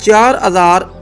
4000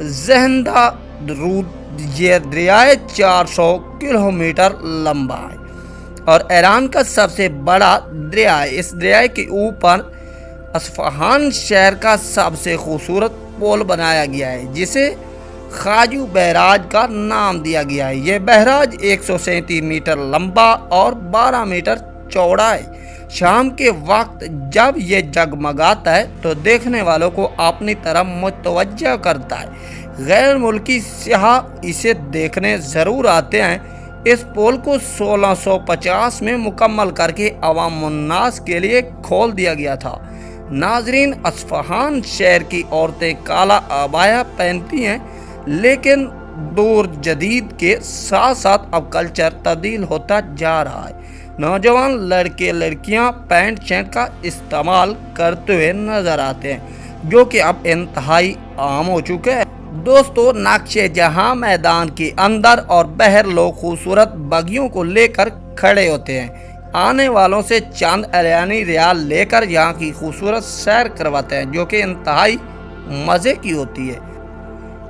زہندہ رود یہ دریائے 400 کلومیٹر لمبا ہے اور ایران کا سب سے بڑا دریا ہے۔ اس دریا کے اوپر اصفہان شہر کا سب سے خوبصورت پل بنایا گیا ہے جسے خواجو بیراج کا نام دیا گیا ہے۔ یہ بیراج 137 میٹر لمبا اور 12 میٹر چوڑا ہے۔ شام کے وقت جب یہ جگمگاتا ہے تو دیکھنے والوں کو اپنی طرف متوجہ کرتا ہے۔ غیر ملکی سیاح اسے دیکھنے ضرور آتے ہیں۔ اس پل کو 1650 میں مکمل کر کے عوام الناس کے لیے کھول دیا گیا تھا۔ ناظرین، اصفہان شہر کی عورتیں کالا عبایا پہنتی ہیں، لیکن دور جدید کے ساتھ ساتھ اب کلچر تبدیل ہوتا جا رہا ہے۔ نوجوان لڑکے لڑکیاں پینٹ شرٹ کا استعمال کرتے ہوئے نظر آتے ہیں جو کہ اب انتہائی عام ہو چکے ہیں۔ دوستو، نقش جہاں میدان کے اندر اور باہر لوگ خوبصورت بگیوں کو لے کر کھڑے ہوتے ہیں۔ آنے والوں سے چند ایرانی ریال لے کر یہاں کی خوبصورت سیر کرواتے ہیں جو کہ انتہائی مزے کی ہوتی ہے۔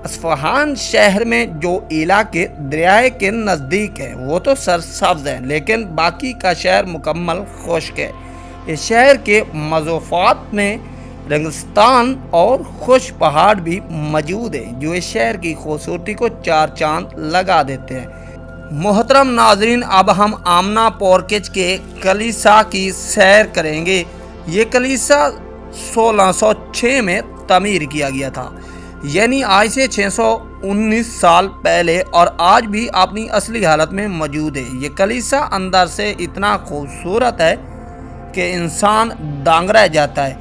اصفہان شہر میں جو علاقے دریائے کے نزدیک ہیں وہ تو سرسبز ہیں، لیکن باقی کا شہر مکمل خشک ہے۔ اس شہر کے مضافات میں ریگستان اور خشک پہاڑ بھی موجود ہیں جو اس شہر کی خوبصورتی کو چار چاند لگا دیتے ہیں۔ محترم ناظرین، اب ہم آمنا پورکچ کے کلیسا کی سیر کریں گے۔ یہ کلیسا 1606 میں تعمیر کیا گیا تھا، یعنی آج سے 619 سال پہلے، اور آج بھی اپنی اصلی حالت میں موجود ہے۔ یہ کلیسا اندر سے اتنا خوبصورت ہے کہ انسان دنگ رہ جاتا ہے۔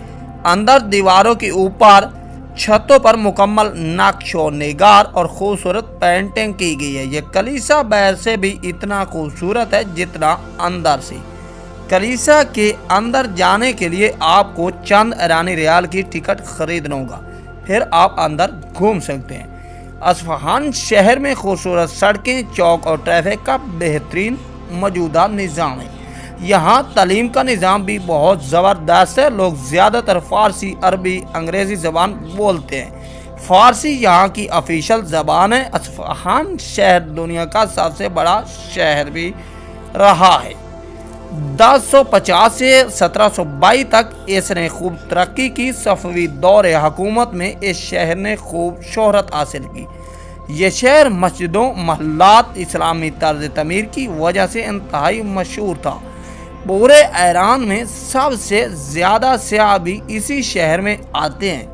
اندر دیواروں کے اوپر چھتوں پر مکمل نقش و نگار اور خوبصورت پینٹنگ کی گئی ہے۔ یہ کلیسا باہر سے بھی اتنا خوبصورت ہے جتنا اندر سے۔ کلیسا کے اندر جانے کے لیے آپ کو چند ایرانی ریال کی ٹکٹ خریدنا ہوگا، پھر آپ اندر گھوم سکتے ہیں۔ اصفہان شہر میں خوبصورت سڑکیں، چوک اور ٹریفک کا بہترین موجودہ نظام ہے۔ یہاں تعلیم کا نظام بھی بہت زبردست ہے۔ لوگ زیادہ تر فارسی، عربی، انگریزی زبان بولتے ہیں۔ فارسی یہاں کی آفیشل زبان ہے۔ اصفہان شہر دنیا کا سب سے بڑا شہر بھی رہا ہے۔ 1050 سے 1722 تک اس نے خوب ترقی کی۔ صفوی دور حکومت میں اس شہر نے خوب شہرت حاصل کی۔ یہ شہر مسجدوں، محلات، اسلامی طرز تعمیر کی وجہ سے انتہائی مشہور تھا۔ پورے ایران میں سب سے زیادہ سیاح بھی اسی شہر میں آتے ہیں،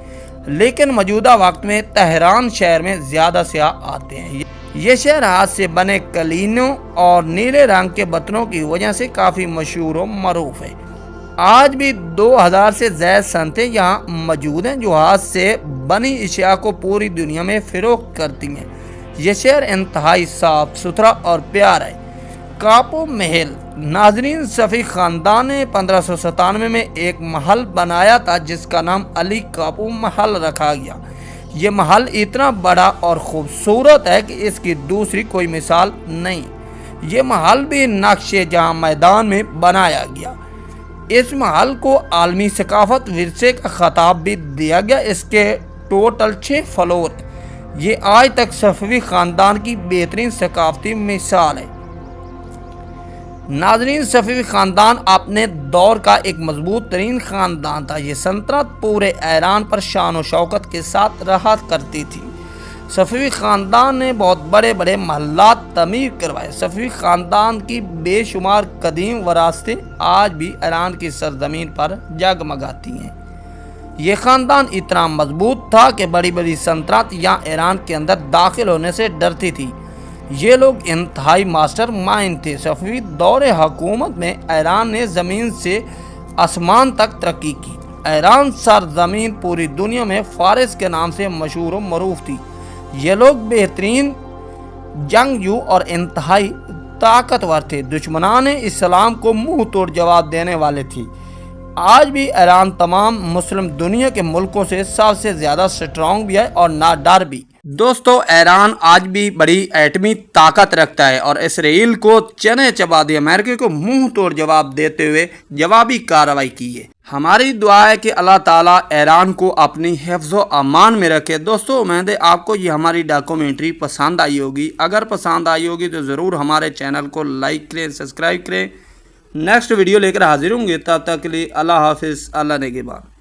لیکن موجودہ وقت میں تہران شہر میں زیادہ سیاح آتے ہیں۔ یہ شہر ہاتھ سے بنے قلینوں اور نیلے رنگ کے برتنوں کی وجہ سے کافی مشہور و معروف ہے۔ آج بھی 2000 سے زائد صنعتیں یہاں موجود ہیں جو ہاتھ سے بنی اشیاء کو پوری دنیا میں فروخت کرتی ہیں۔ یہ شہر انتہائی صاف ستھرا اور پیارا ہے۔ کاپو محل، ناظرین، صفوی خاندان نے 1597 میں ایک محل بنایا تھا جس کا نام علی کاپو محل رکھا گیا۔ یہ محل اتنا بڑا اور خوبصورت ہے کہ اس کی دوسری کوئی مثال نہیں۔ یہ محل بھی نقش جہاں میدان میں بنایا گیا۔ اس محل کو عالمی ثقافت ورثے کا خطاب بھی دیا گیا۔ اس کے ٹوٹل 6 فلور۔ یہ آج تک صفوی خاندان کی بہترین ثقافتی مثال ہے۔ ناظرین، صفوی خاندان اپنے دور کا ایک مضبوط ترین خاندان تھا۔ یہ سلطنت پورے ایران پر شان و شوکت کے ساتھ رہا کرتی تھی۔ صفوی خاندان نے بہت بڑے بڑے محلات تعمیر کروائے۔ صفوی خاندان کی بے شمار قدیم وراثتیں آج بھی ایران کی سرزمین پر جگمگاتی ہیں۔ یہ خاندان اتنا مضبوط تھا کہ بڑی بڑی سلطنت یہاں ایران کے اندر داخل ہونے سے ڈرتی تھی۔ یہ لوگ انتہائی ماسٹر مائنڈ تھے۔ صفوی دور حکومت میں ایران نے زمین سے آسمان تک ترقی کی۔ ایران سرزمین پوری دنیا میں فارس کے نام سے مشہور و معروف تھی۔ یہ لوگ بہترین جنگجو اور انتہائی طاقتور تھے۔ دشمنان اسلام کو منہ توڑ جواب دینے والے تھے۔ آج بھی ایران تمام مسلم دنیا کے ملکوں سے سب سے زیادہ سٹرونگ بھی ہے اور ناڈر بھی۔ دوستو ایران آج بھی بڑی ایٹمی طاقت رکھتا ہے اور اسرائیل کو چنے چبا دی، امریکہ کو منہ توڑ جواب دیتے ہوئے جوابی کارروائی کی ہے۔ ہماری دعا ہے کہ اللہ تعالیٰ ایران کو اپنی حفظ و امان میں رکھے۔ دوستو امید ہے آپ کو یہ ہماری ڈاکومنٹری پسند آئی ہوگی، اگر پسند آئی ہوگی تو ضرور ہمارے چینل کو لائک کریں، سبسکرائب کریں۔ نیکسٹ ویڈیو لے کر حاضر ہوں گے، تب تک کے لیے اللہ حافظ، اللہ نگہبان۔